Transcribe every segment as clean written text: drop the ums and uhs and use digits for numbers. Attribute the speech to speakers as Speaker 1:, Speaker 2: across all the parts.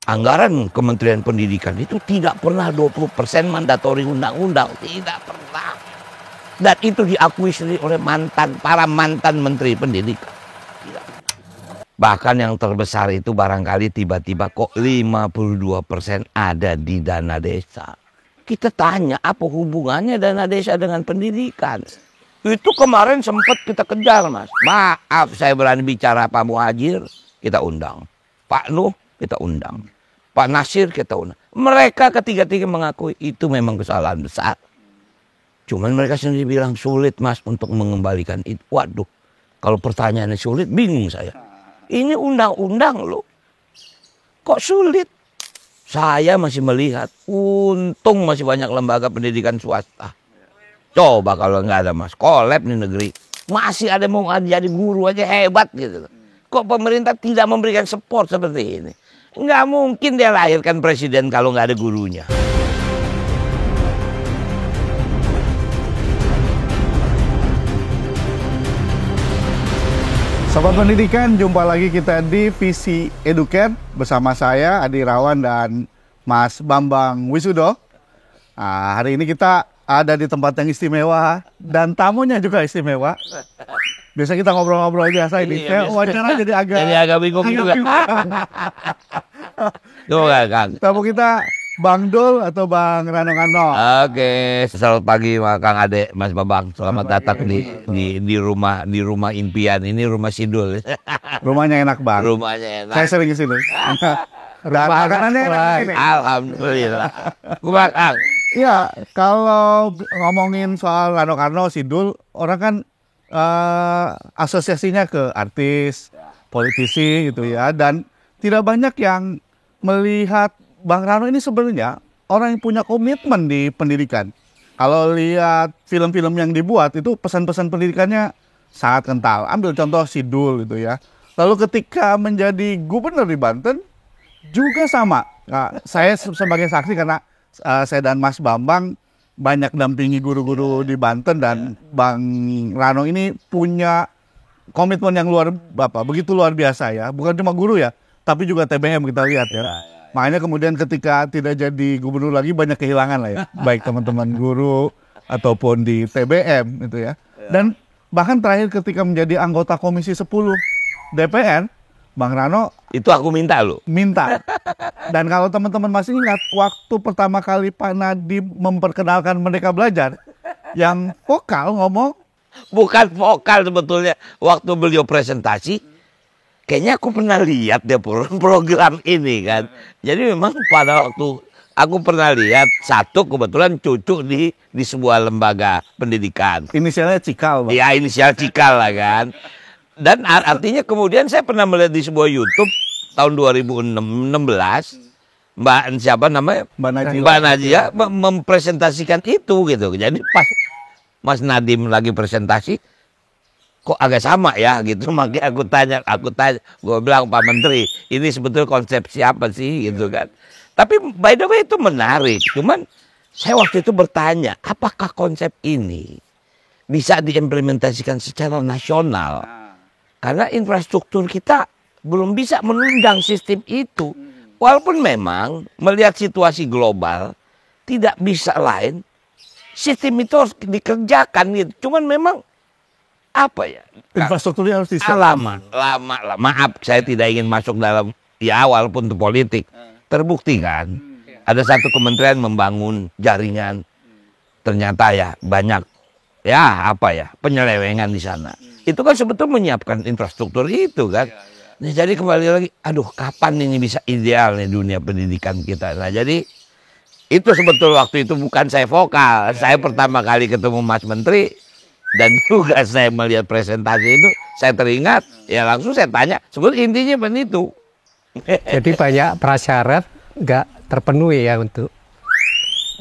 Speaker 1: Anggaran Kementerian Pendidikan itu tidak pernah 20% mandatori undang-undang, tidak pernah. Dan itu diakui sendiri oleh para mantan Menteri Pendidikan. Tidak. Bahkan yang terbesar itu barangkali tiba-tiba kok 52% ada di dana desa. Kita tanya apa hubungannya dana desa dengan pendidikan? Itu kemarin sempat kita kejar, Mas. Maaf, saya berani bicara Pak Muhajir, kita undang. Pak Nuh, kita undang. Pak Nasir, kita undang. Mereka ketiga-tiga mengakui itu memang kesalahan besar. Cuman mereka sendiri bilang sulit, Mas, untuk mengembalikan itu. Waduh, kalau pertanyaannya sulit, bingung saya. Ini undang-undang loh. Kok sulit? Saya masih melihat, untung masih banyak lembaga pendidikan swasta. Coba kalau nggak ada, Mas, kolab nih negeri. Masih ada mau jadi guru aja hebat gitu. Kok pemerintah tidak memberikan support seperti ini? Nggak mungkin dia lahirkan presiden kalau nggak ada gurunya.
Speaker 2: Sobat Pendidikan, jumpa lagi kita di Visi Educare bersama saya Adi Irawan dan Mas Bambang Wisudo. Nah, hari ini kita ada di tempat yang istimewa dan tamunya juga istimewa. Biasa kita ngobrol-ngobrol biasa ini. Saya wawancara jadi agak
Speaker 1: bingung juga. Coba Kang.
Speaker 2: Tamu kita Bang Dul atau Bang Rano Karno.
Speaker 1: Oke, selamat pagi Kang Ade, Mas Bambang. Selamat datang di rumah impian. Ini rumah Sidul.
Speaker 2: Rumahnya enak banget.
Speaker 1: Rumahnya enak.
Speaker 2: Saya sering ke sini. Makanannya enak.
Speaker 1: Alhamdulillah. Kumaha Kang?
Speaker 2: Iya, kalau ngomongin soal Rano Karno, Sidul, orang kan asosiasinya ke artis, politisi gitu ya, dan tidak banyak yang melihat Bang Rano ini sebenarnya orang yang punya komitmen di pendidikan. Kalau lihat film-film yang dibuat itu pesan-pesan pendidikannya sangat kental. Ambil contoh Sidul gitu ya. Lalu ketika menjadi gubernur di Banten juga sama. Nah, saya sebagai saksi karena saya dan Mas Bambang banyak dampingi guru-guru di Banten dan Bang Rano ini punya komitmen yang begitu luar biasa ya. Bukan cuma guru ya, tapi juga TBM kita lihat ya. Makanya kemudian ketika tidak jadi gubernur lagi banyak kehilangan lah ya. Baik teman-teman guru ataupun di TBM gitu ya. Dan bahkan terakhir ketika menjadi anggota Komisi 10 DPR, Bang Rano
Speaker 1: itu aku minta loh.
Speaker 2: Minta. Dan kalau teman-teman masih ingat, waktu pertama kali Pak Nadiem memperkenalkan Merdeka Belajar, yang vokal ngomong.
Speaker 1: Bukan vokal sebetulnya. Waktu beliau presentasi, kayaknya aku pernah lihat dia program ini kan. Jadi memang pada waktu aku pernah lihat satu kebetulan cucu di sebuah lembaga pendidikan.
Speaker 2: Inisialnya Cikal, Bang.
Speaker 1: Ya inisial Cikal lah kan. Dan artinya kemudian saya pernah melihat di sebuah YouTube tahun 2016 Mbak siapa namanya? Mbak Najia mempresentasikan itu gitu. Jadi pas Mas Nadiem lagi presentasi kok agak sama ya gitu. Makanya aku tanya, gue bilang Pak Menteri, ini sebetulnya konsep siapa sih gitu kan. Tapi by the way itu menarik. Cuman saya waktu itu bertanya, apakah konsep ini bisa diimplementasikan secara nasional? Karena infrastruktur kita belum bisa menunjang sistem itu. Walaupun memang melihat situasi global tidak bisa lain, sistem itu harus dikerjakan gitu. Cuman memang apa ya?
Speaker 2: Infrastrukturnya harus
Speaker 1: lama. Maaf, saya tidak ingin masuk dalam ya walaupun itu politik. Terbukti kan, ada satu kementerian membangun jaringan, ternyata ya banyak ya penyelewengan di sana. Itu kan sebetulnya menyiapkan infrastruktur itu kan. Nah, jadi kembali lagi, aduh kapan ini bisa ideal nih dunia pendidikan kita. Nah jadi itu sebetulnya waktu itu bukan saya vokal. Saya pertama kali ketemu Mas Menteri dan juga saya melihat presentasi itu, saya teringat, ya langsung saya tanya, sebetulnya intinya itu.
Speaker 3: Jadi banyak prasyarat nggak terpenuhi ya untuk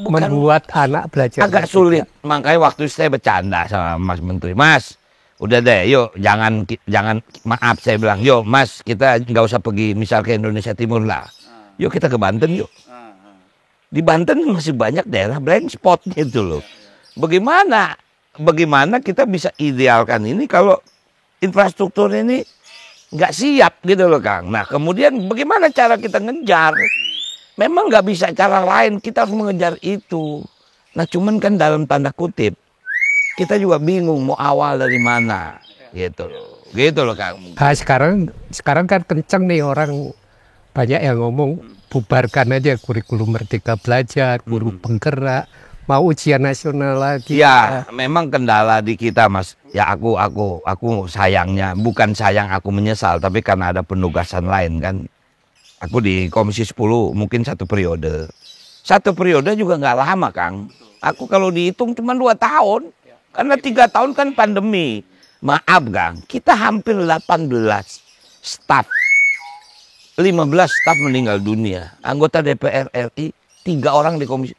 Speaker 3: membuat anak belajar.
Speaker 1: Agak sulit, makanya waktu saya bercanda sama Mas Menteri, Mas, udah deh, yuk jangan maaf saya bilang, yuk Mas kita nggak usah pergi misal ke Indonesia Timur lah, yuk kita ke Banten yuk. Di Banten masih banyak daerah blind spot gitu loh. Bagaimana kita bisa idealkan ini kalau infrastruktur ini nggak siap gitu loh Kang. Nah kemudian bagaimana cara kita ngejar? Memang nggak bisa cara lain, kita harus mengejar itu. Nah cuman kan dalam tanda kutip, kita juga bingung mau awal dari mana, gitu loh Kang.
Speaker 3: Nah, sekarang kan kenceng nih orang banyak yang ngomong bubarkan aja kurikulum Merdeka Belajar, guru penggerak, mau ujian nasional lagi.
Speaker 1: Ya, memang kendala di kita Mas. Ya aku sayangnya, bukan sayang aku menyesal, tapi karena ada penugasan lain kan. Aku di Komisi 10 mungkin 1 periode. 1 periode juga nggak lama Kang. Aku kalau dihitung cuma 2 tahun. Karena 3 tahun kan pandemi. Maaf Kang, kita hampir 18 staf. 15 staf meninggal dunia. Anggota DPR RI, 3 orang di komisi.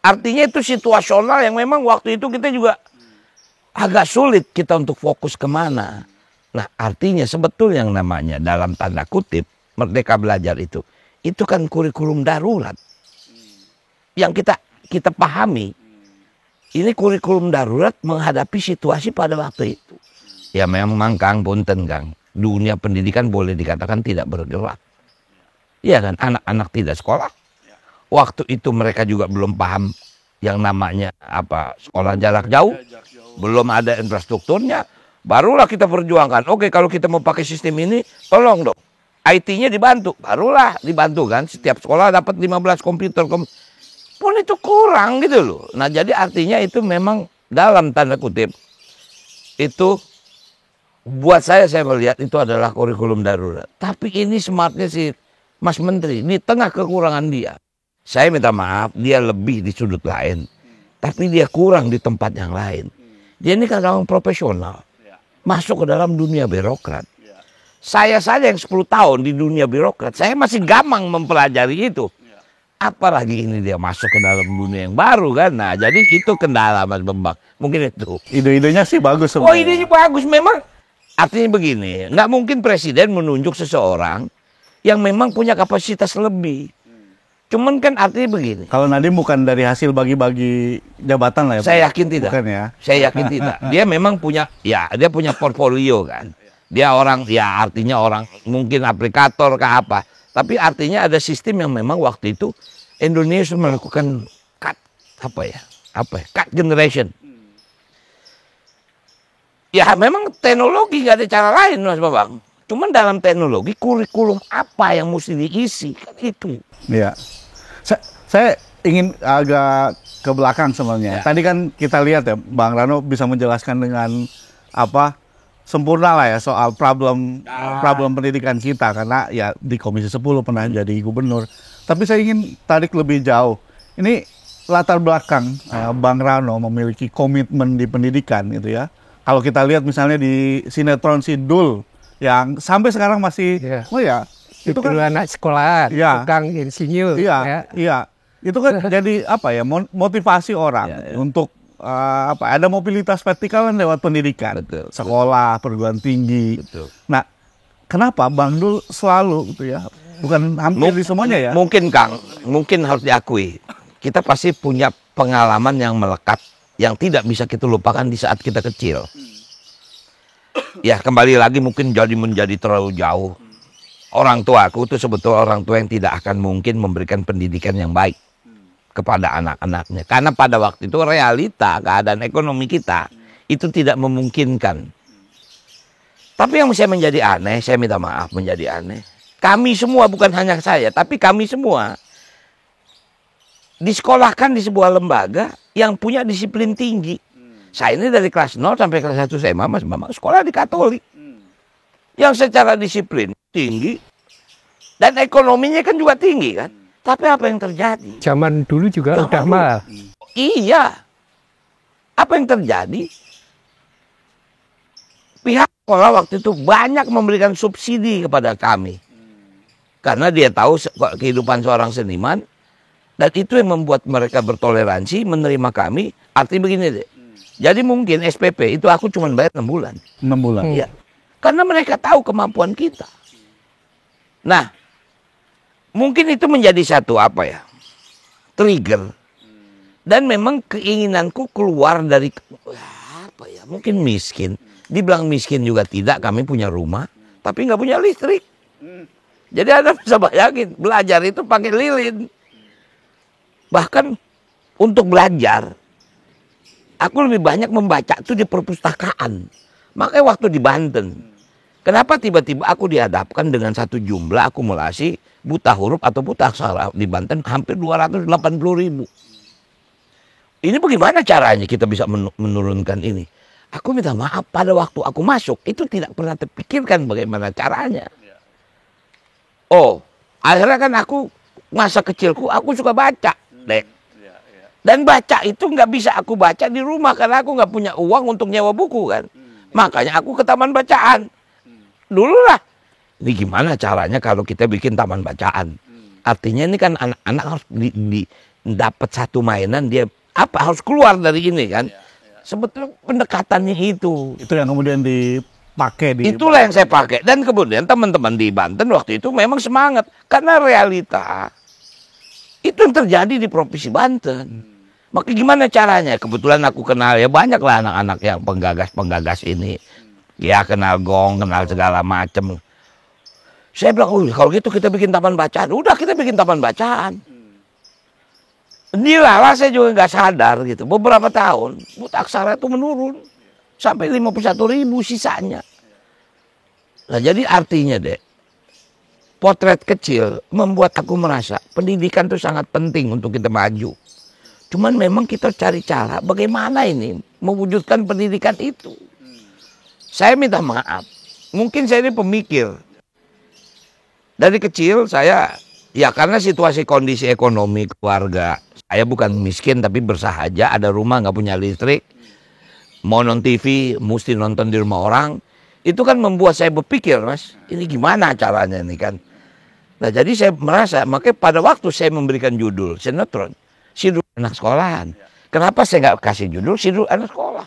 Speaker 1: Artinya itu situasional yang memang waktu itu kita juga agak sulit kita untuk fokus kemana. Nah artinya sebetulnya yang namanya dalam tanda kutip Merdeka Belajar itu kan kurikulum darurat. Yang kita pahami. Ini kurikulum darurat menghadapi situasi pada waktu itu. Ya memang Kang, punten Kang. Dunia pendidikan boleh dikatakan tidak bergerak. Iya kan, anak-anak tidak sekolah. Waktu itu mereka juga belum paham yang namanya sekolah jarak jauh. Belum ada infrastrukturnya. Barulah kita perjuangkan. Oke, kalau kita mau pakai sistem ini, tolong dong. IT-nya dibantu. Barulah dibantu kan. Setiap sekolah dapat 15 komputer. Pun itu kurang gitu loh. Nah jadi artinya itu memang dalam tanda kutip. Itu buat saya melihat itu adalah kurikulum darurat. Tapi ini smartnya si Mas Menteri. Di tengah kekurangan dia. Saya minta maaf, dia lebih di sudut lain. Tapi dia kurang di tempat yang lain. Dia ini kan orang profesional. Masuk ke dalam dunia birokrat. Saya saja yang 10 tahun di dunia birokrat. Saya masih gampang mempelajari itu. Apalagi ini dia masuk ke dalam dunia yang baru kan. Nah jadi itu kendala Mas Bambang. Mungkin itu.
Speaker 2: Ide-idenya sih bagus sebenarnya.
Speaker 1: Oh idenya bagus memang. Artinya begini. Nggak mungkin presiden menunjuk seseorang yang memang punya kapasitas lebih. Cuman kan artinya begini.
Speaker 2: Kalau Nadiem bukan dari hasil bagi-bagi jabatan lah ya Pak?
Speaker 1: Saya yakin tidak.
Speaker 2: Bukan ya?
Speaker 1: Saya yakin tidak. Dia memang punya, dia punya portfolio kan. Dia orang, artinya orang mungkin aplikator ke apa. Tapi artinya ada sistem yang memang waktu itu Indonesia melakukan cut generation. Ya memang teknologi nggak ada cara lain Mas Babang. Cuman dalam teknologi kurikulum apa yang mesti diisi kan itu.
Speaker 2: Iya. Saya ingin agak ke belakang sebenarnya. Tadi kan kita lihat ya Bang Rano bisa menjelaskan dengan sempurna lah ya soal problem pendidikan kita karena ya di Komisi 10 pernah jadi gubernur. Tapi saya ingin tarik lebih jauh. Ini latar belakang Bang Rano memiliki komitmen di pendidikan gitu ya. Kalau kita lihat misalnya di sinetron Sidul yang sampai sekarang masih itu kan
Speaker 3: anak sekolah, tukang insinyur.
Speaker 2: Iya. Itu kan jadi motivasi orang untuk ada mobilitas vertikal kan lewat pendidikan.
Speaker 1: Betul.
Speaker 2: Sekolah, perguruan tinggi.
Speaker 1: Betul.
Speaker 2: Nah, kenapa Bang Dul selalu gitu ya? Bukan hampir di semuanya ya?
Speaker 1: Mungkin Kang, mungkin harus diakui. Kita pasti punya pengalaman yang melekat yang tidak bisa kita lupakan di saat kita kecil. Ya kembali lagi mungkin menjadi terlalu jauh. Orang tua aku itu sebetulnya orang tua yang tidak akan mungkin memberikan pendidikan yang baik kepada anak-anaknya. Karena pada waktu itu realita keadaan ekonomi kita itu tidak memungkinkan. Tapi yang saya menjadi aneh, saya minta maaf menjadi aneh. Kami semua, bukan hanya saya, tapi kami semua disekolahkan di sebuah lembaga yang punya disiplin tinggi. Saya ini dari kelas 0 sampai kelas 1 SMA, Mas Bambang, sekolah di Katolik. Yang secara disiplin tinggi dan ekonominya kan juga tinggi kan. Tapi apa yang terjadi?
Speaker 3: Zaman dulu juga udah mahal.
Speaker 1: Iya. Apa yang terjadi? Pihak sekolah waktu itu banyak memberikan subsidi kepada kami. Karena dia tahu kehidupan seorang seniman. Dan itu yang membuat mereka bertoleransi menerima kami. Artinya begini deh. Jadi mungkin SPP itu aku cuma bayar 6 bulan.
Speaker 2: 6 bulan?
Speaker 1: Iya. Karena mereka tahu kemampuan kita. Nah, mungkin itu menjadi satu trigger. Dan memang keinginanku keluar dari mungkin miskin. Dibilang miskin juga tidak, kami punya rumah. tapi nggak punya listrik. Jadi Anda bisa bayangin, belajar itu pakai lilin. Bahkan untuk belajar, aku lebih banyak membaca itu di perpustakaan. Makanya waktu di Banten, kenapa tiba-tiba aku dihadapkan dengan satu jumlah akumulasi buta huruf atau buta aksara di Banten hampir 280.000. Ini bagaimana caranya kita bisa menurunkan ini? Aku minta maaf, pada waktu aku masuk itu tidak pernah terpikirkan bagaimana caranya. Oh, akhirnya kan aku masa kecilku aku suka baca, Dek. Dan baca itu nggak bisa aku baca di rumah karena aku nggak punya uang untuk nyewa buku kan. Makanya aku ke taman bacaan. Dulu lah. Ini gimana caranya kalau kita bikin taman bacaan? Artinya ini kan anak-anak harus dapat satu mainan, dia harus keluar dari ini kan. Sebetulnya pendekatannya itu.
Speaker 2: Itu yang kemudian dipakai di.
Speaker 1: Itulah yang saya pakai. Dan kemudian teman-teman di Banten waktu itu memang semangat karena realita itu yang terjadi di Provinsi Banten. Maka gimana caranya? Kebetulan aku kenal ya banyak lah anak-anak yang penggagas ini. Ya kenal gong, kenal segala macam. Saya bilang, kalau gitu kita bikin taman bacaan. Udah kita bikin taman bacaan. Inilah saya juga nggak sadar gitu. Beberapa tahun buta aksara itu menurun sampai 51.000 sisanya. Nah jadi artinya deh, potret kecil membuat aku merasa pendidikan itu sangat penting untuk kita maju. Cuman memang kita cari cara bagaimana ini mewujudkan pendidikan itu. Saya minta maaf, mungkin saya ini pemikir. Dari kecil saya, ya karena situasi kondisi ekonomi keluarga, saya bukan miskin tapi bersahaja, ada rumah nggak punya listrik, mau nonton TV mesti nonton di rumah orang. Itu kan membuat saya berpikir, Mas, ini gimana caranya ini kan. Nah jadi saya merasa, makanya pada waktu saya memberikan judul sinetron, Sidul Anak Sekolahan. Kenapa saya nggak kasih judul Sidul Anak Sekolah?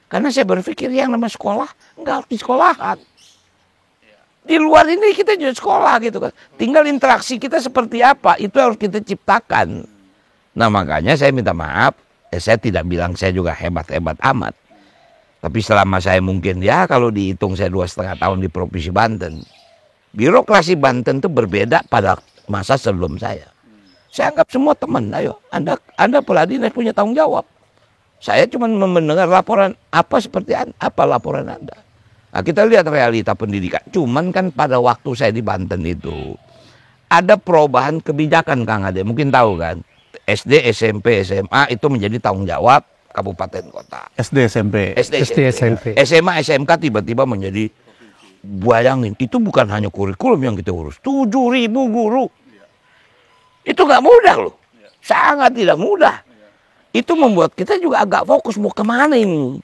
Speaker 1: Karena saya berpikir yang namanya sekolah nggak harus di sekolahan. Di luar ini kita juga sekolah gitu kan. Tinggal interaksi kita seperti apa, itu harus kita ciptakan. Nah makanya saya minta maaf, saya tidak bilang saya juga hebat-hebat amat. Tapi selama saya mungkin ya kalau dihitung saya 2,5 tahun di Provinsi Banten. Birokrasi Banten itu berbeda pada masa sebelum saya. Saya anggap semua teman, ayo Anda kepala dinas punya tanggung jawab. Saya cuma mendengar laporan seperti apa laporan Anda. Nah, kita lihat realita pendidikan. Cuman kan pada waktu saya di Banten itu ada perubahan kebijakan Kang Ade, mungkin tahu kan. SD, SMP, SMA itu menjadi tanggung jawab kabupaten kota.
Speaker 2: SD, SMP.
Speaker 3: SMP.
Speaker 1: SMA, SMK tiba-tiba menjadi, bayangin, itu bukan hanya kurikulum yang kita urus. 7.000 guru. Itu nggak mudah loh. Sangat tidak mudah. Itu membuat kita juga agak fokus mau kemana ini.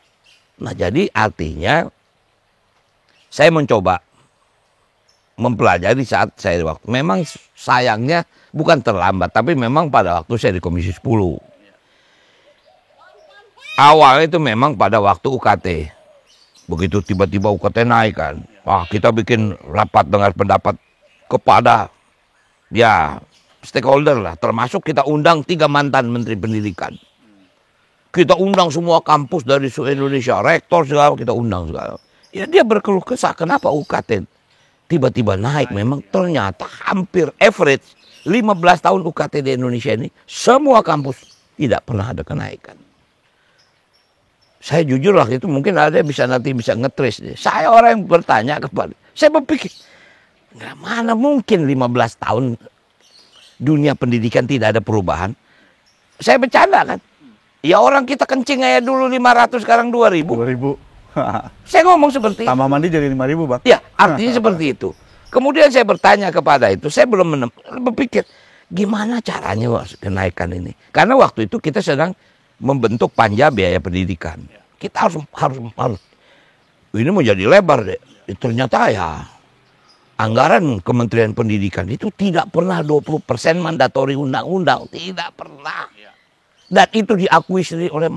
Speaker 1: Nah jadi artinya saya mencoba mempelajari saat saya waktu. Memang sayangnya bukan terlambat, tapi memang pada waktu saya di Komisi 10. Awalnya itu memang pada waktu UKT. Begitu tiba-tiba UKT naik kan. Wah, kita bikin rapat dengar pendapat kepada ya stakeholder lah. Termasuk kita undang 3 mantan Menteri Pendidikan. Kita undang semua kampus dari seluruh Indonesia, rektor segala kita undang segala. Ya dia berkeluh kesah kenapa UKT tiba-tiba naik. Memang ternyata hampir average 15 tahun UKT di Indonesia ini semua kampus tidak pernah ada kenaikan. Saya jujur waktu itu mungkin ada bisa nge-trace deh. Saya orang yang bertanya kepada, saya berpikir, nggak mana mungkin 15 tahun dunia pendidikan tidak ada perubahan. Saya bercanda kan. Ya orang kita kencing aja dulu 500 sekarang 2.000.
Speaker 2: 2.000.
Speaker 1: Saya ngomong seperti itu.
Speaker 2: Tambah mandi jadi 5.000, Bang.
Speaker 1: Ya, artinya seperti itu. Kemudian saya bertanya kepada itu, saya belum berpikir gimana caranya kenaikan ini. Karena waktu itu kita sedang membentuk panja biaya pendidikan. Kita harus ini mau jadi lebar deh. Ternyata ya anggaran Kementerian Pendidikan itu tidak pernah 20% mandatori undang-undang, tidak pernah. Dan itu diakui sendiri oleh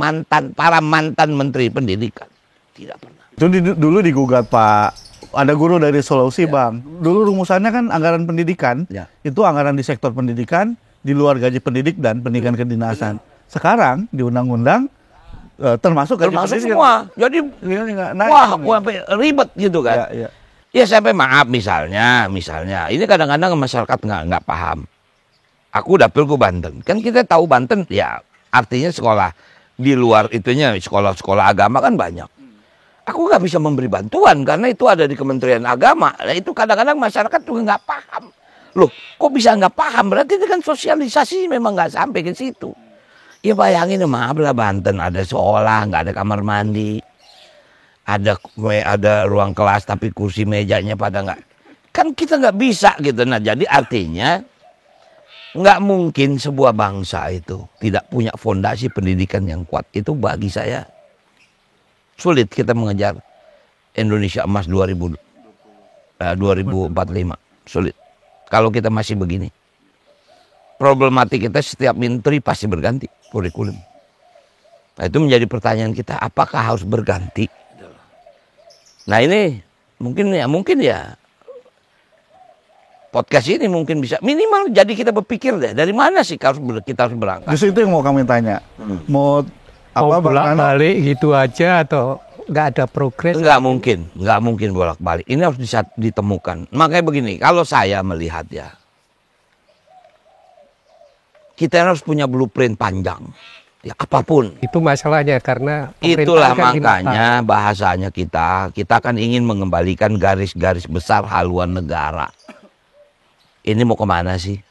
Speaker 1: para mantan Menteri Pendidikan. Tidak pernah.
Speaker 2: Itu dulu digugat Pak, ada guru dari Sulawesi, Bang. Dulu rumusannya kan anggaran pendidikan, itu anggaran di sektor pendidikan, di luar gaji pendidik dan pendidikan kedinasan. Sekarang di undang-undang termasuk gaji pendidik.
Speaker 1: Semua. Jadi wah, sampai ribet gitu kan. Ya sampai maaf misalnya, ini kadang-kadang masyarakat nggak paham. Aku dapilku Banten, kan kita tahu Banten ya artinya sekolah di luar itunya sekolah-sekolah agama kan banyak. Aku nggak bisa memberi bantuan karena itu ada di Kementerian Agama. Nah, itu kadang-kadang masyarakat juga nggak paham. Loh, kok bisa nggak paham? Berarti itu kan sosialisasi memang nggak sampai ke situ. Ya bayangin, maaf lah Banten ada sekolah nggak ada kamar mandi, ada ruang kelas tapi kursi mejanya pada nggak. Kan kita nggak bisa gitu. Nah jadi artinya nggak mungkin sebuah bangsa itu tidak punya fondasi pendidikan yang kuat. Itu bagi saya sulit kita mengejar Indonesia Emas 2045. Sulit. Kalau kita masih begini. Problematik kita setiap menteri pasti berganti kurikulum. Nah, itu menjadi pertanyaan kita, apakah harus berganti? Nah ini mungkin ya podcast ini mungkin bisa minimal jadi kita berpikir deh dari mana sih kita harus berangkat.
Speaker 2: Justru itu yang mau kami tanya. Mau
Speaker 3: bolak-balik gitu aja atau nggak ada progres?
Speaker 1: Nggak mungkin bolak-balik. Ini harus ditemukan. Makanya begini, kalau saya melihat ya, kita harus punya blueprint panjang. Ya apapun.
Speaker 3: Itu masalahnya karena
Speaker 1: itulah makanya bahasanya kita kan ingin mengembalikan garis-garis besar haluan negara. Ini mau kemana sih?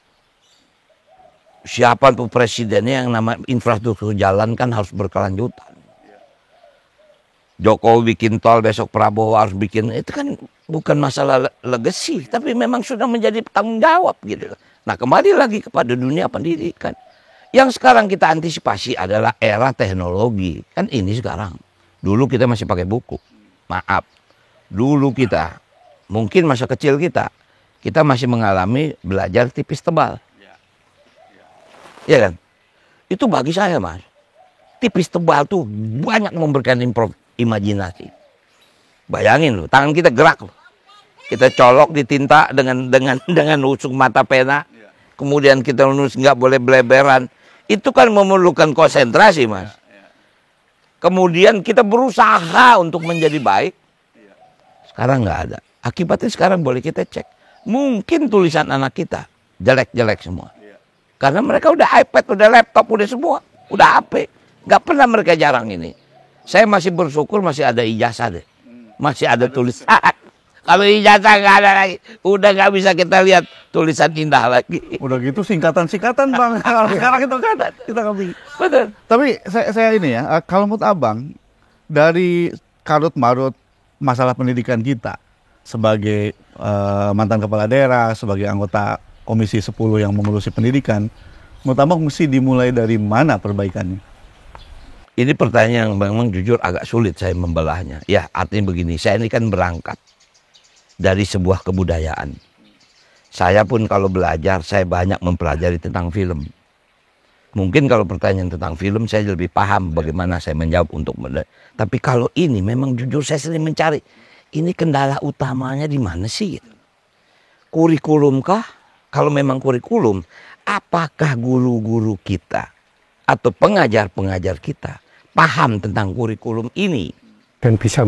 Speaker 1: Siapa tuh presidennya yang nama infrastruktur jalan kan harus berkelanjutan. Jokowi bikin tol, besok Prabowo harus bikin, itu kan bukan masalah legacy, tapi memang sudah menjadi tanggung jawab gitu. Nah kembali lagi kepada dunia pendidikan. Yang sekarang kita antisipasi adalah era teknologi. Kan ini sekarang. Dulu kita masih pakai buku. Maaf. Dulu kita, mungkin masa kecil kita masih mengalami belajar tipis tebal. Iya kan? Itu bagi saya Mas. Tipis tebal tuh banyak memberikan imajinasi. Bayangin loh, tangan kita gerak loh. Kita colok di tinta dengan usung mata pena. Kemudian kita nulis nggak boleh beleberan. Itu kan memerlukan konsentrasi Mas. Kemudian kita berusaha untuk menjadi baik. Sekarang nggak ada. Akibatnya sekarang boleh kita cek. Mungkin tulisan anak kita jelek-jelek semua. Karena mereka udah iPad, udah laptop, udah semua. Udah HP. Nggak pernah mereka jarang ini. Saya masih bersyukur masih ada ijazah deh. Masih ada tulisan. Kalau ijazah nggak ada lagi, udah nggak bisa kita lihat tulisan indah lagi.
Speaker 2: Udah gitu singkatan-singkatan Bang. Sekarang itu kan kita nggak bisa.
Speaker 1: Betul.
Speaker 2: Tapi saya ini ya, kalau menurut Abang dari karut marut masalah pendidikan kita sebagai mantan kepala daerah, sebagai anggota Komisi 10 yang mengurusi pendidikan, menurut Abang mesti dimulai dari mana perbaikannya?
Speaker 1: Ini pertanyaan yang memang jujur agak sulit saya membelahnya. Ya artinya begini, saya ini kan berangkat dari sebuah kebudayaan. Saya pun kalau belajar, saya banyak mempelajari tentang film. Mungkin kalau pertanyaan tentang film, saya lebih paham bagaimana saya menjawab untuk tapi kalau ini memang jujur saya sering mencari. Ini kendala utamanya di mana sih? Kurikulum kah? Kalau memang kurikulum, apakah guru-guru kita atau pengajar-pengajar kita paham tentang kurikulum ini?
Speaker 3: Dan bisa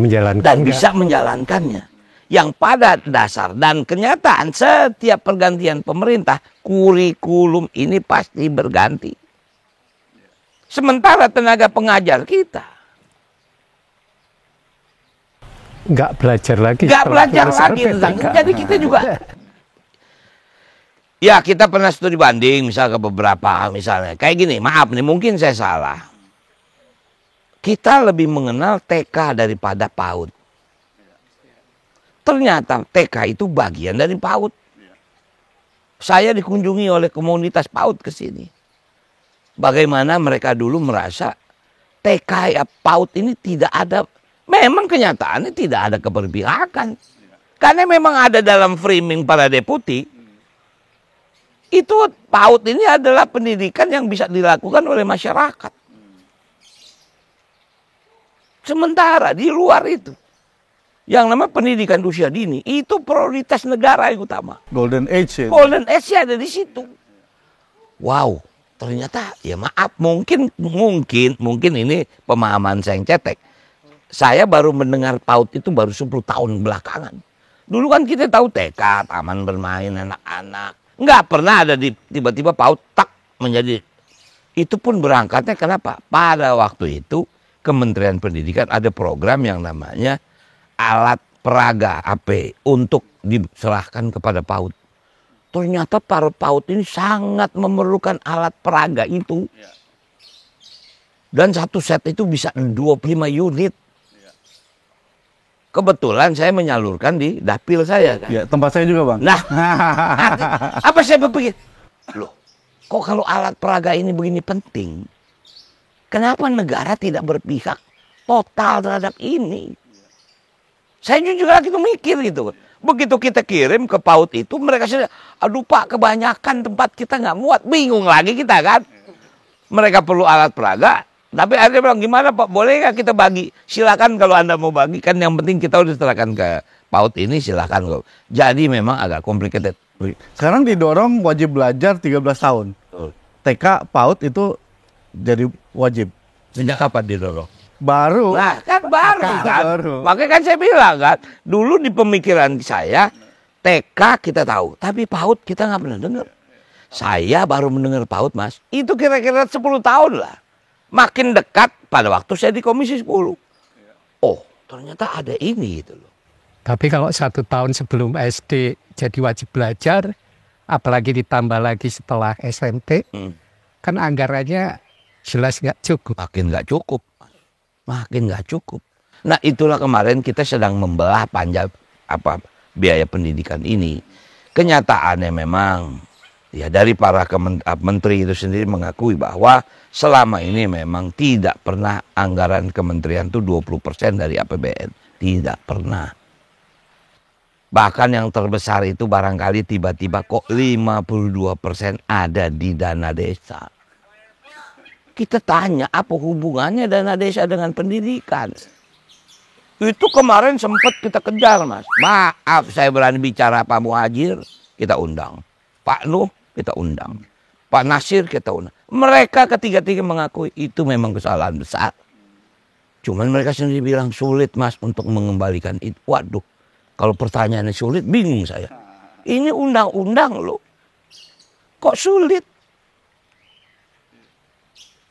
Speaker 1: menjalankannya. Yang pada dasar dan kenyataan setiap pergantian pemerintah, kurikulum ini pasti berganti. Sementara tenaga pengajar kita
Speaker 3: nggak belajar lagi
Speaker 1: tentang. Jadi kita juga, ya kita pernah studi banding misalnya ke beberapa, misalnya kayak gini, maaf nih mungkin saya salah. Kita lebih mengenal TK daripada PAUD. Ternyata TK itu bagian dari PAUD. Saya dikunjungi oleh komunitas PAUD ke sini. Bagaimana mereka dulu merasa TK ya PAUD ini tidak ada. Memang kenyataannya tidak ada keberpihakan. Karena memang ada dalam framing para deputi. Itu PAUD ini adalah pendidikan yang bisa dilakukan oleh masyarakat. Sementara di luar itu, yang namanya pendidikan usia dini, itu prioritas negara yang utama.
Speaker 2: Golden Age ya?
Speaker 1: Golden Age ada di situ. Wow, ternyata ya maaf, mungkin ini pemahaman saya yang cetek. Saya baru mendengar PAUD itu baru 10 tahun belakangan. Dulu kan kita tahu TK, taman bermain anak-anak. Nggak pernah ada tiba-tiba PAUD tak menjadi. Itu pun berangkatnya kenapa? Pada waktu itu Kementerian Pendidikan ada program yang namanya alat peraga AP untuk diserahkan kepada PAUD. Ternyata para PAUD ini sangat memerlukan alat peraga itu. Dan satu set itu bisa 25 unit. Kebetulan saya menyalurkan di dapil saya kan.
Speaker 2: Ya, tempat saya juga, Bang.
Speaker 1: Nah, apa saya berpikir, loh, kok kalau alat peraga ini begini penting, kenapa negara tidak berpihak total terhadap ini? Saya juga lagi tuh mikir gitu. Begitu kita kirim ke PAUD itu, mereka sudah, aduh Pak, kebanyakan tempat kita nggak muat, bingung lagi kita kan. Mereka perlu alat peraga. Tapi akhirnya bilang, gimana Pak, boleh nggak kita bagi? Silakan kalau Anda mau bagi, kan yang penting kita udah serahkan ke PAUD ini, silakan kok. Jadi memang agak complicated.
Speaker 2: Sekarang didorong wajib belajar 13 tahun. TK, PAUD itu jadi wajib.
Speaker 1: Sejak kapan didorong?
Speaker 2: Baru.
Speaker 1: Nah, kan baru kan.
Speaker 2: Baru.
Speaker 1: Makanya kan saya bilang kan, dulu di pemikiran saya, TK kita tahu, tapi PAUD kita nggak pernah dengar. Saya baru mendengar PAUD, Mas. Itu kira-kira 10 tahun lah. Makin dekat pada waktu saya di Komisi 10. Oh, ternyata ada ini gitu loh.
Speaker 3: Tapi kalau 1 tahun sebelum SD jadi wajib belajar, apalagi ditambah lagi setelah SMP, kan anggarannya jelas nggak cukup.
Speaker 1: Makin nggak cukup. Makin nggak cukup. Nah, itulah kemarin kita sedang membelah panjang biaya pendidikan ini. Kenyataannya memang ya dari para menteri itu sendiri mengakui bahwa selama ini memang tidak pernah anggaran kementerian itu 20% dari APBN. Tidak pernah. Bahkan yang terbesar itu barangkali tiba-tiba kok 52% ada di dana desa. Kita tanya apa hubungannya dana desa dengan pendidikan. Itu kemarin sempat kita kejar, Mas. Maaf saya berani bicara Pak Muhajir, kita undang. Pak Nuh, kita undang. Pak Nasir, kita undang. Mereka ketiga-tiga mengakui itu memang kesalahan besar. Cuman mereka sendiri bilang sulit, Mas, untuk mengembalikan itu. Waduh, kalau pertanyaannya sulit, bingung saya. Ini undang-undang loh. Kok sulit?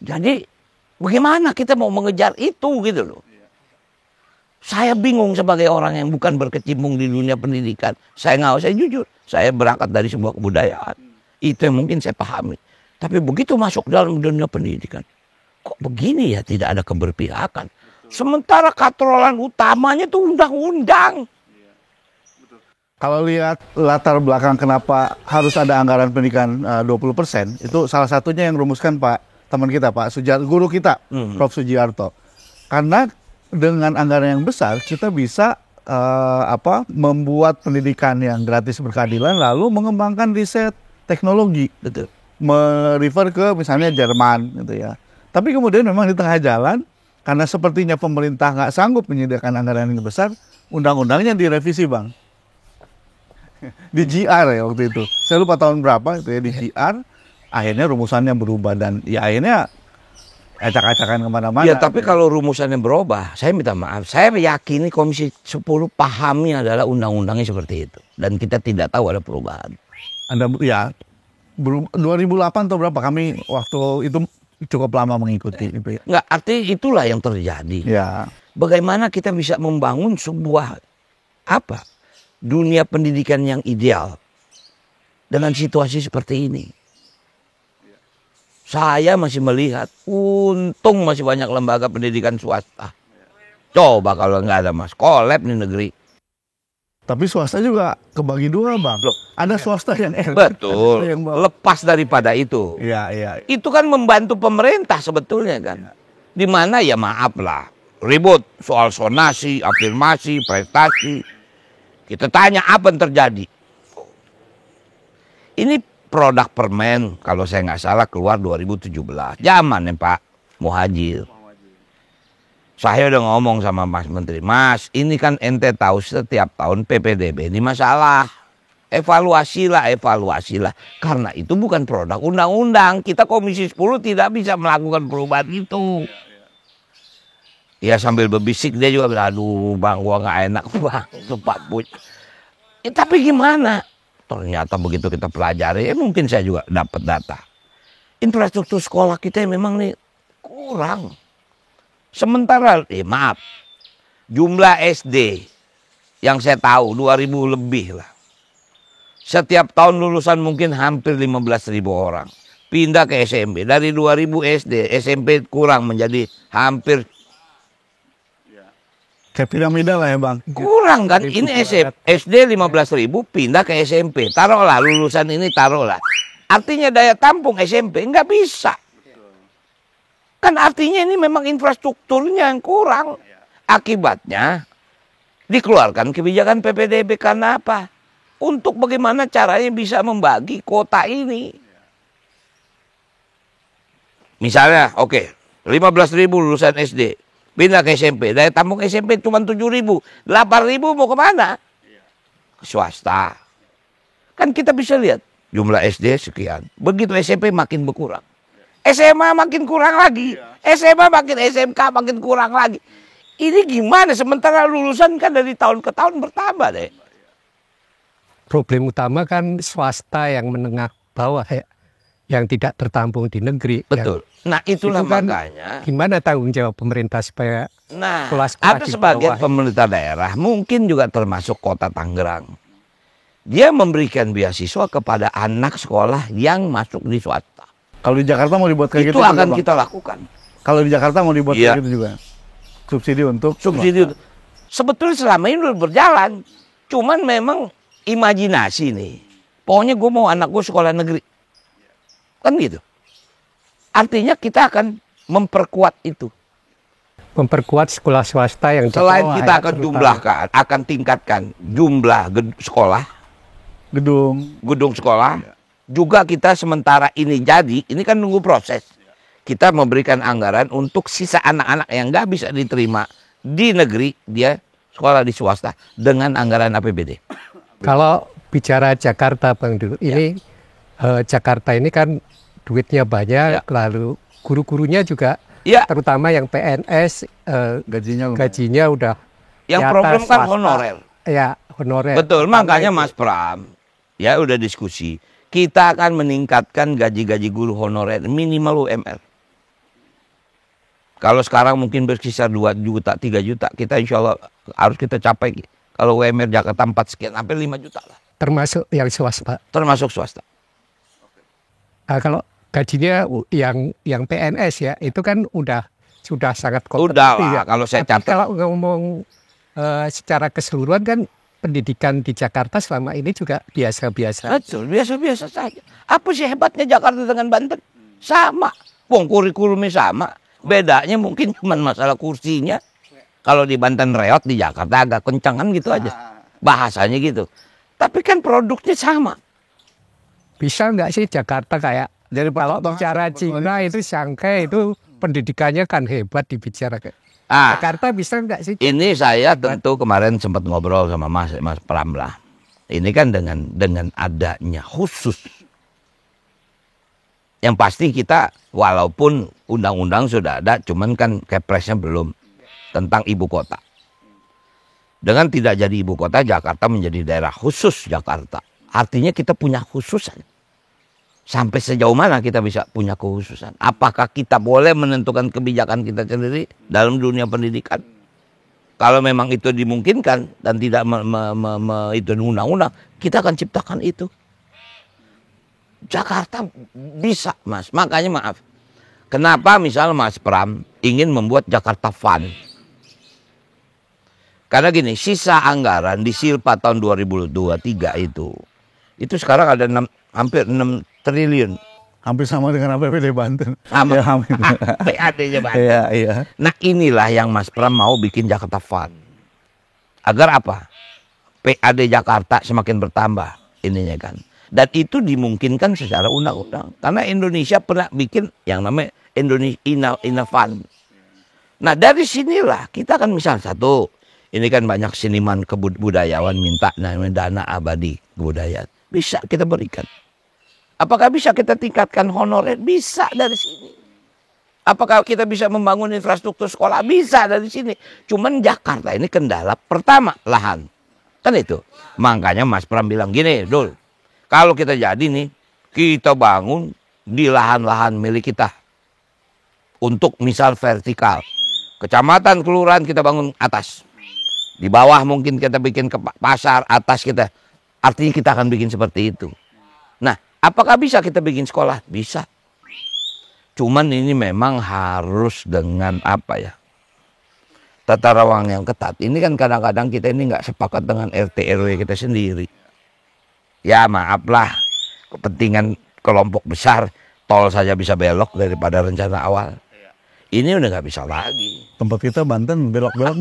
Speaker 1: Jadi bagaimana kita mau mengejar itu gitu loh. Saya bingung sebagai orang yang bukan berkecimpung di dunia pendidikan. Saya jujur. Saya berangkat dari sebuah kebudayaan. Itu yang mungkin saya pahami. Tapi begitu masuk dalam dunia pendidikan, kok begini ya, tidak ada keberpihakan. Sementara katrolan utamanya itu undang-undang.
Speaker 2: Kalau lihat latar belakang kenapa harus ada anggaran pendidikan 20%, itu salah satunya yang rumuskan teman kita, guru kita, Prof. Sujiarto. Karena dengan anggaran yang besar, kita bisa membuat pendidikan yang gratis berkeadilan, lalu mengembangkan riset teknologi.
Speaker 1: Betul.
Speaker 2: Merefer ke misalnya Jerman gitu ya. Tapi kemudian memang di tengah jalan, karena sepertinya pemerintah nggak sanggup menyediakan anggaran yang besar, undang-undangnya direvisi, Bang. Di GR ya waktu itu. Saya lupa tahun berapa itu ya, di GR. Akhirnya rumusannya berubah dan ya akhirnya acak-acakan kemana-mana.
Speaker 1: Ya tapi kalau rumusannya berubah, saya minta maaf. Saya meyakini Komisi 10 pahami adalah undang-undangnya seperti itu. Dan kita tidak tahu ada perubahan.
Speaker 2: Anda ya 2008 atau berapa kami waktu itu cukup lama mengikuti itu ya.
Speaker 1: Enggak, artinya itulah yang terjadi.
Speaker 2: Ya.
Speaker 1: Bagaimana kita bisa membangun sebuah dunia pendidikan yang ideal dengan situasi seperti ini. Saya masih melihat, untung masih banyak lembaga pendidikan swasta. Coba kalau nggak ada Mas, kolab nih negeri.
Speaker 2: Tapi swasta juga kebagi dua, Bang.
Speaker 1: Loh,
Speaker 2: ada swasta yang
Speaker 1: betul,
Speaker 2: yang
Speaker 1: lepas daripada itu.
Speaker 2: Iya.
Speaker 1: Itu kan membantu pemerintah sebetulnya kan. Di mana ya maaf lah, ribut soal sonasi, afirmasi, prestasi. Kita tanya apa yang terjadi. Ini produk permen, kalau saya nggak salah keluar 2017. Zaman Pak Muhajir. Saya udah ngomong sama Mas Menteri, Mas ini kan ente tahu setiap tahun PPDB ini masalah. Evaluasilah. Karena itu bukan produk undang-undang. Kita Komisi 10 tidak bisa melakukan perubahan itu. Ya sambil berbisik dia juga bilang, aduh Bang, gua nggak enak Bang. Itu Pak Puj. Tapi gimana? Ternyata begitu kita pelajari, mungkin saya juga dapat data. Infrastruktur sekolah kita memang nih kurang. Sementara, maaf, jumlah SD yang saya tahu 2000 lebih lah. Setiap tahun lulusan mungkin hampir 15.000 orang. Pindah ke SMP. Dari 2000 SD, SMP kurang menjadi hampir.
Speaker 2: Kayak piramida lah ya Bang.
Speaker 1: Kurang kan? Ini SD 15.000 pindah ke SMP. Taruhlah lulusan ini taruhlah. Artinya daya tampung SMP nggak bisa. Kan artinya ini memang infrastrukturnya yang kurang. Akibatnya dikeluarkan kebijakan PPDB karena apa? Untuk bagaimana caranya bisa membagi kota ini. Misalnya, 15.000 lulusan SD. Pindah ke SMP. Daya tampung SMP cuma 7.000. 8.000 mau kemana? Ke swasta. Kan kita bisa lihat. Jumlah SD sekian. Begitu SMP makin berkurang. SMA makin kurang lagi. SMA makin SMK makin kurang lagi. Ini gimana? Sementara lulusan kan dari tahun ke tahun bertambah deh.
Speaker 3: Problem utama kan swasta yang menengah bawah ya. Yang tidak tertampung di negeri.
Speaker 1: Betul. Nah itulah
Speaker 3: itu kan
Speaker 1: makanya.
Speaker 3: Gimana tanggung jawab pemerintah supaya sekolah-sekolah
Speaker 1: ada
Speaker 3: di
Speaker 1: sebagian
Speaker 3: bawah
Speaker 1: pemerintah daerah, mungkin juga termasuk kota Tangerang. Dia memberikan beasiswa kepada anak sekolah yang masuk di swasta.
Speaker 2: Kalau di Jakarta mau dibuat kayak
Speaker 1: Itu
Speaker 2: gitu juga,
Speaker 1: akan
Speaker 2: Bang?
Speaker 1: kita lakukan.
Speaker 2: Kalau di Jakarta mau dibuat
Speaker 1: Iya.
Speaker 2: kayak gitu juga. Subsidi untuk
Speaker 1: Subsidi. Sebetulnya selama ini udah berjalan. Cuman memang imajinasi nih. Pokoknya gue mau anak gue sekolah negeri. Kan gitu. Artinya kita akan memperkuat itu.
Speaker 3: memperkuat sekolah swasta yang di
Speaker 1: Selain
Speaker 3: bawah
Speaker 1: kita
Speaker 3: ya,
Speaker 1: akan
Speaker 3: terutama.
Speaker 1: jumlahkan, akan tingkatkan jumlah sekolah, gedung sekolah. Juga kita sementara ini jadi, ini kan nunggu proses. Kita memberikan anggaran untuk sisa anak-anak yang nggak bisa diterima di negeri, dia sekolah di swasta dengan anggaran APBD.
Speaker 3: Kalau bicara Jakarta, Bang Dul, ini Jakarta ini kan duitnya banyak, lalu guru-gurunya juga, terutama yang PNS, gajinya udah
Speaker 1: yang
Speaker 3: di atas
Speaker 1: problem kan
Speaker 3: swasta.
Speaker 1: honorer.
Speaker 3: Ya, honorer.
Speaker 1: Betul,
Speaker 3: Pertama
Speaker 1: makanya
Speaker 3: itu.
Speaker 1: Mas Pram, ya udah diskusi. Kita akan meningkatkan gaji-gaji guru honorer minimal UMR. Kalau sekarang mungkin berkisar 2 juta, 3 juta, kita insya Allah harus kita capai. Kalau UMR Jakarta 4 sekian, hampir 5 juta lah.
Speaker 3: Termasuk yang swasta.
Speaker 1: Termasuk swasta.
Speaker 3: Kalau gajinya yang PNS ya, itu kan sudah sangat kompetitif.
Speaker 1: Udah lah,
Speaker 3: ya.
Speaker 1: kalau saya
Speaker 3: Tapi
Speaker 1: catat.
Speaker 3: kalau ngomong secara keseluruhan kan pendidikan di Jakarta selama ini juga biasa-biasa.
Speaker 1: Betul, biasa-biasa saja. Apa sih hebatnya Jakarta dengan Banten? Sama. Wong kurikulumnya sama. Bedanya mungkin cuma masalah kursinya. Kalau di Banten reot, di Jakarta agak kencang kan gitu aja. Bahasanya gitu. Tapi kan produknya sama.
Speaker 3: Bisa nggak sih Jakarta kayak,
Speaker 2: Jadi
Speaker 3: kalau bicara Cina itu Shanghai itu pendidikannya kan hebat dibicarakan. Jakarta bisa nggak sih?
Speaker 1: Ini saya tentu kemarin sempat ngobrol sama Mas Pram lah. Ini kan dengan adanya khusus. Yang pasti kita walaupun undang-undang sudah ada, cuman kan kepresnya belum tentang ibu kota. Dengan tidak jadi ibu kota, Jakarta menjadi daerah khusus Jakarta. Artinya kita punya khususan. Sampai sejauh mana kita bisa punya kekhususan? Apakah kita boleh menentukan kebijakan kita sendiri dalam dunia pendidikan? Kalau memang itu dimungkinkan dan tidak itu undang-undang, kita akan ciptakan itu. Jakarta bisa, Mas. Makanya maaf. Kenapa misalnya Mas Pram ingin membuat Jakarta Fun? Karena gini, sisa anggaran di Silpa tahun 2023 itu sekarang ada hampir 6 triliun.
Speaker 2: Hampir sama dengan APBD Banten.
Speaker 1: Sama.
Speaker 2: Ya, hampir.
Speaker 1: PAD-nya Banten.
Speaker 2: Iya, iya.
Speaker 1: Nah inilah yang Mas Pram mau bikin Jakarta Fun. Agar apa? PAD Jakarta semakin bertambah ininya kan. Dan itu dimungkinkan secara undang-undang. Karena Indonesia pernah bikin yang namanya Indonesia Fun. Nah dari sinilah kita kan misal satu. Ini kan banyak seniman budayawan minta namanya dana abadi kebudayaan. Bisa kita berikan. Apakah bisa kita tingkatkan honorer? Bisa dari sini. Apakah kita bisa membangun infrastruktur sekolah? Bisa dari sini. Cuman Jakarta ini kendala pertama lahan. Kan itu. Makanya Mas Pram bilang gini, Dul, kalau kita jadi nih, kita bangun di lahan-lahan milik kita. Untuk misal vertikal. Kecamatan, kelurahan kita bangun atas. Di bawah mungkin kita bikin ke pasar, atas kita. Artinya kita akan bikin seperti itu. Nah, apakah bisa kita bikin sekolah? Bisa. Cuman ini memang harus dengan apa ya? Tata ruang yang ketat. Ini kan kadang-kadang kita ini nggak sepakat dengan RT RW kita sendiri. Ya maaflah, kepentingan kelompok besar, tol saja bisa belok daripada rencana awal. Ini udah nggak bisa lagi.
Speaker 2: Tempat kita Banten belok-belok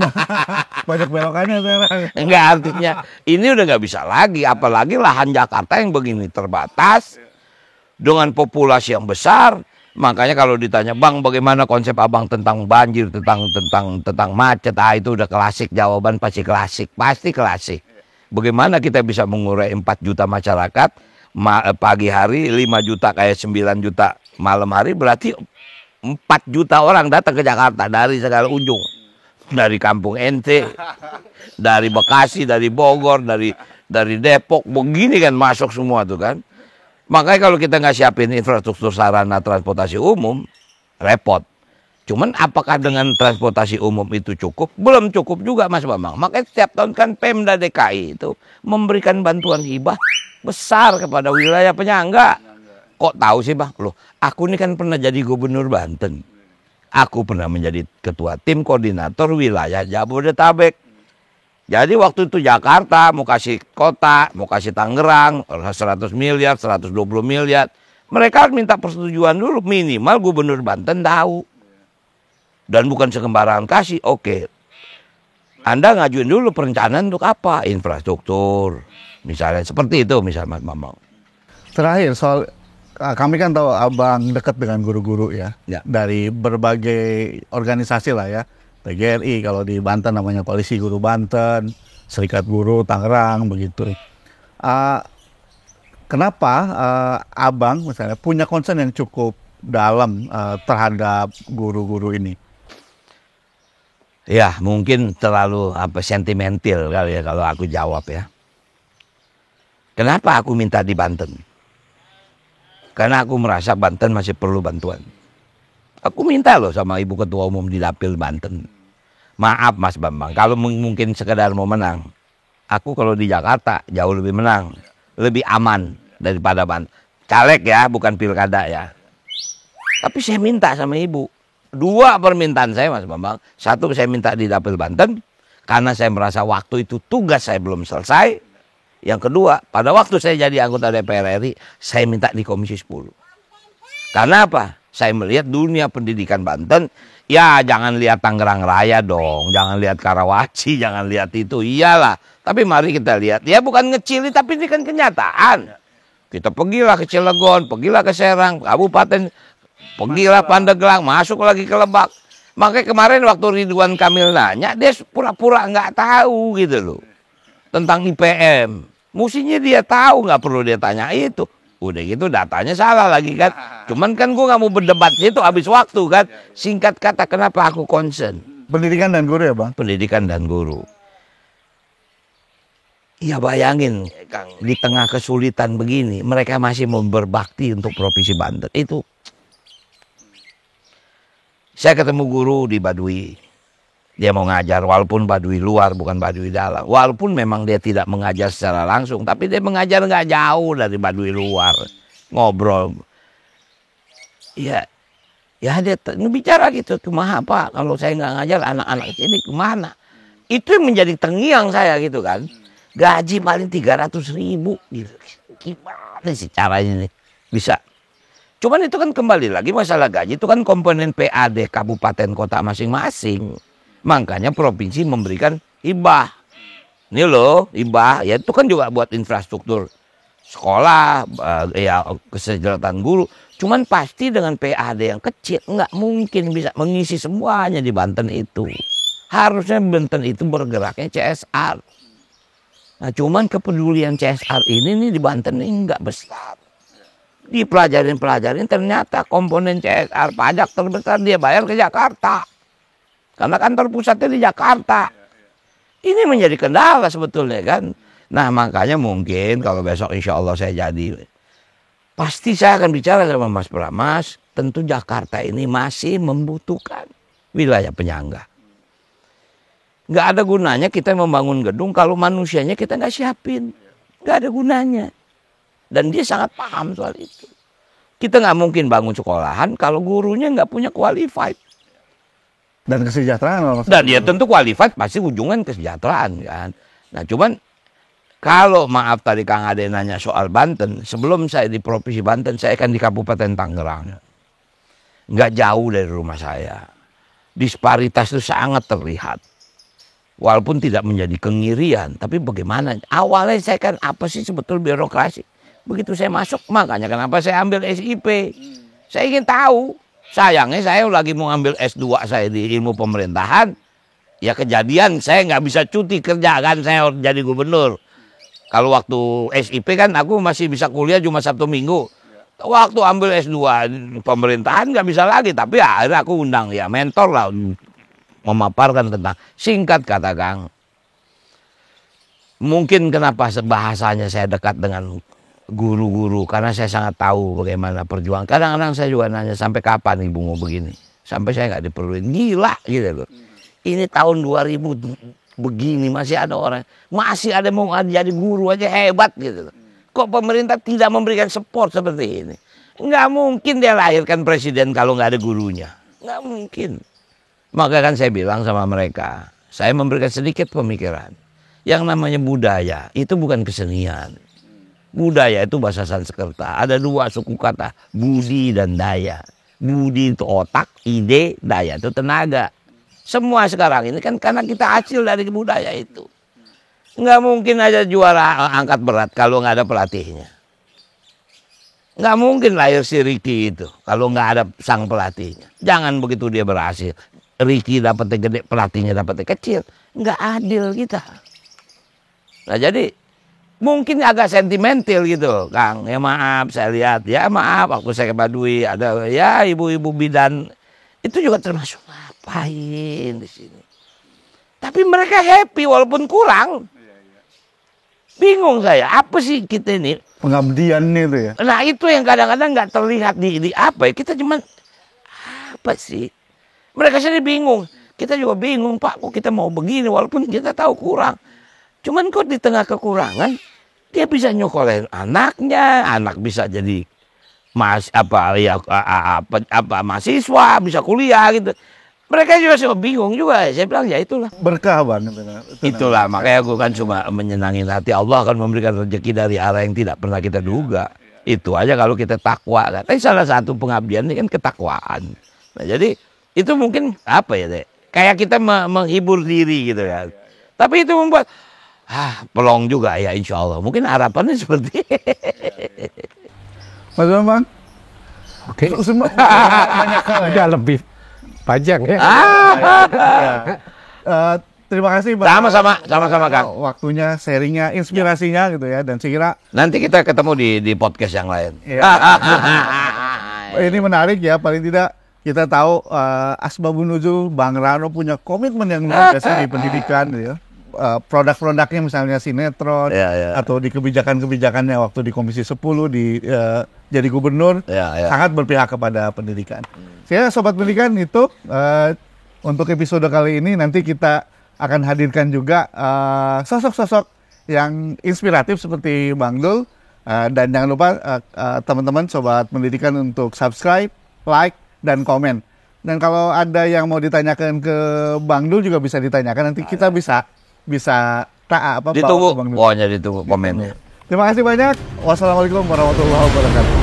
Speaker 2: banyak belokannya sekarang.
Speaker 1: Enggak, artinya ini udah nggak bisa lagi. Apalagi lahan Jakarta yang begini terbatas dengan populasi yang besar. Makanya kalau ditanya, Bang, bagaimana konsep Abang tentang banjir, tentang macet, itu udah klasik, jawaban pasti klasik. Bagaimana kita bisa mengurai 4 juta masyarakat, pagi hari 5 juta kayak 9 juta malam hari, berarti 4 juta orang datang ke Jakarta dari segala ujung. Dari kampung ente, dari Bekasi, dari Bogor, dari Depok, begini kan masuk semua tuh kan. Makanya kalau kita nggak siapin infrastruktur sarana transportasi umum, repot. Cuman apakah dengan transportasi umum itu cukup? Belum cukup juga Mas Bambang. Makanya setiap tahun kan Pemda DKI itu memberikan bantuan hibah besar kepada wilayah penyangga. Kok tahu sih Bang? Loh, aku ini kan pernah jadi gubernur Banten. Aku pernah menjadi ketua tim koordinator wilayah Jabodetabek. Jadi waktu itu Jakarta mau kasih kota, mau kasih Tangerang, 100 miliar, 120 miliar. Mereka minta persetujuan dulu, minimal gubernur Banten tahu. Dan bukan sekembarangan kasih, oke. Anda ngajuin dulu perencanaan untuk apa? Infrastruktur. Misalnya seperti itu, misalnya Mas Bambang.
Speaker 2: Terakhir soal, kami kan tahu Abang dekat dengan guru-guru ya. Dari berbagai organisasi lah ya. PGRI, kalau di Banten namanya Koalisi Guru Banten, Serikat Guru Tangerang, begitu. Kenapa Abang misalnya punya concern yang cukup dalam terhadap guru-guru ini?
Speaker 1: Ya, mungkin terlalu sentimental kali ya kalau aku jawab ya. Kenapa aku minta di Banten? Karena aku merasa Banten masih perlu bantuan. Aku minta loh sama Ibu Ketua Umum di Dapil Banten. Maaf Mas Bambang, kalau mungkin sekedar mau menang. Aku kalau di Jakarta jauh lebih menang. Lebih aman daripada Banten. Caleg ya, bukan pilkada ya. Tapi saya minta sama Ibu. 2 permintaan saya Mas Bambang. 1 saya minta di Dapil Banten. Karena saya merasa waktu itu tugas saya belum selesai. Yang kedua, pada waktu saya jadi anggota DPR RI, saya minta di Komisi 10. Karena apa? Saya melihat dunia pendidikan Banten, ya jangan lihat Tangerang Raya dong, jangan lihat Karawaci, jangan lihat itu, iyalah. Tapi mari kita lihat, ya bukan ngecili, tapi ini kan kenyataan. Kita pergilah ke Cilegon, pergilah ke Serang, Kabupaten, pergilah Pandeglang, masuk lagi ke Lebak. Makanya kemarin waktu Ridwan Kamil nanya, dia pura-pura nggak tahu gitu loh. Tentang IPM. Mestinya dia tahu, nggak perlu dia tanya itu. Udah gitu datanya salah lagi kan. Cuman kan gue nggak mau berdebat itu habis waktu kan. Singkat kata kenapa aku concern.
Speaker 2: Pendidikan dan guru ya Bang?
Speaker 1: Pendidikan dan guru. Ya bayangin Kang, di tengah kesulitan begini mereka masih mau berbakti untuk Provinsi Banten. Itu. Saya ketemu guru di Baduy. Dia mau ngajar walaupun Baduy luar bukan Baduy dalam. Walaupun memang dia tidak mengajar secara langsung, tapi dia mengajar nggak jauh dari Baduy luar. Ngobrol. Ya dia bicara gitu. Kumaha Pak, kalau saya nggak ngajar anak-anak ini kemana? Itu yang menjadi terngiang saya gitu kan. Gaji paling 300.000 gitu. Gimana sih caranya nih bisa? Cuman itu kan kembali lagi masalah gaji itu kan komponen PAD kabupaten kota masing-masing. Makanya provinsi memberikan hibah. Ini loh hibah, ya itu kan juga buat infrastruktur sekolah, ya kesejahteraan guru. Cuman pasti dengan PAD yang kecil nggak mungkin bisa mengisi semuanya di Banten itu. Harusnya Banten itu bergeraknya CSR. Nah cuman kepedulian CSR ini nih di Banten ini nggak besar. Dipelajarin ternyata komponen CSR pajak terbesar dia bayar ke Jakarta. Karena kantor pusatnya di Jakarta. Ini menjadi kendala sebetulnya kan. Nah makanya mungkin kalau besok insya Allah saya jadi, pasti saya akan bicara sama Mas Pramas. Tentu Jakarta ini masih membutuhkan wilayah penyangga. Nggak ada gunanya kita membangun gedung kalau manusianya kita nggak siapin. Nggak ada gunanya. Dan dia sangat paham soal itu. Kita nggak mungkin bangun sekolahan kalau gurunya nggak punya qualified.
Speaker 2: Dan kesejahteraan.
Speaker 1: Dan dia tentu qualified pasti ujungan kesejahteraan kan. Nah cuman kalau maaf tadi Kang Ade nanya soal Banten, sebelum saya di Provinsi Banten, saya kan di Kabupaten Tangerang. Nggak jauh dari rumah saya. Disparitas itu sangat terlihat. Walaupun tidak menjadi kengirian, tapi bagaimana? Awalnya saya kan apa sih sebetulnya birokrasi? Begitu saya masuk, makanya kenapa saya ambil SIP. Saya ingin tahu. Sayangnya saya lagi mau ambil S2 saya di ilmu pemerintahan. Ya kejadian saya nggak bisa cuti kerja kan, saya jadi gubernur. Kalau waktu SIP kan aku masih bisa kuliah cuma Sabtu Minggu. Waktu ambil S2 pemerintahan nggak bisa lagi. Tapi ya, akhirnya aku undang ya mentor lah. Memaparkan tentang singkat kata Kang. Mungkin kenapa bahasanya saya dekat dengan guru-guru. Karena saya sangat tahu bagaimana perjuangan. Kadang-kadang saya juga nanya sampai kapan Ibu mau begini. Sampai saya nggak diperluin. Gila gitu loh. Ini tahun 2000 begini masih ada orang, masih ada mau jadi guru aja hebat gitu. Kok pemerintah tidak memberikan support seperti ini? Nggak mungkin dia lahirkan presiden kalau nggak ada gurunya. Nggak mungkin. Maka kan saya bilang sama mereka, saya memberikan sedikit pemikiran. Yang namanya budaya itu bukan kesenian. Budaya itu bahasa Sanskerta. Ada dua suku kata, budi dan daya. Budi itu otak, ide, daya itu tenaga. Semua sekarang ini kan karena kita hasil dari budaya itu. Nggak mungkin aja juara angkat berat kalau nggak ada pelatihnya. Nggak mungkin lahir si Ricky itu kalau nggak ada sang pelatihnya. Jangan begitu dia berhasil. Ricky dapetnya gede, pelatihnya dapetnya kecil. Nggak adil kita. Nah jadi mungkin agak sentimental gitu Kang. Ya maaf saya lihat. Ya maaf waktu saya ke Baduy ada ya ibu-ibu bidan. Itu juga termasuk ngapain di sini. Tapi mereka happy walaupun kurang. Bingung saya, apa sih kita ini?
Speaker 2: Pengabdian itu ya.
Speaker 1: Nah itu yang kadang-kadang nggak terlihat di apa ya. Kita cuman apa sih? Mereka sendiri bingung. Kita juga bingung Pak, kok kita mau begini walaupun kita tahu kurang. Cuman kok di tengah kekurangan dia bisa nyokolin anaknya, anak bisa jadi mahasiswa bisa kuliah gitu. Mereka juga sih bingung juga. Saya bilang ya itulah
Speaker 2: berkah banget.
Speaker 1: Itulah makanya aku kan cuma menyenangin hati. Allah akan memberikan rezeki dari arah yang tidak pernah kita duga. Itu aja kalau kita takwa. Tapi salah satu pengabdian ini kan ketakwaan. Nah jadi itu mungkin apa ya deh? Kayak kita menghibur diri gitu ya. Tapi itu membuat pelong juga ya insya Allah. Mungkin harapannya seperti
Speaker 2: Mas Bambang.
Speaker 3: Oke.
Speaker 2: Banyak hal
Speaker 3: ya. Udah lebih panjang ya.
Speaker 2: Terima kasih Bang.
Speaker 1: Sama-sama Kang.
Speaker 2: Waktunya, sharingnya, inspirasinya gitu ya. Dan saya kira
Speaker 1: nanti kita ketemu di podcast yang lain.
Speaker 2: Ya. Ini menarik ya. Paling tidak kita tahu asbabun nuzul Bang Rano punya komitmen yang luar biasa di pendidikan gitu ya. Produk-produknya misalnya sinetron atau di kebijakan-kebijakannya waktu di Komisi 10 jadi gubernur sangat berpihak kepada pendidikan. Saya Sobat Pendidikan itu untuk episode kali ini nanti kita akan hadirkan juga sosok-sosok yang inspiratif seperti Bang Dul dan jangan lupa teman-teman Sobat Pendidikan untuk subscribe, like dan komen. Dan kalau ada yang mau ditanyakan ke Bang Dul juga bisa ditanyakan nanti kita bisa
Speaker 1: ditunggu, pokoknya ditunggu komennya.
Speaker 2: Terima kasih banyak. Wassalamualaikum warahmatullahi wabarakatuh.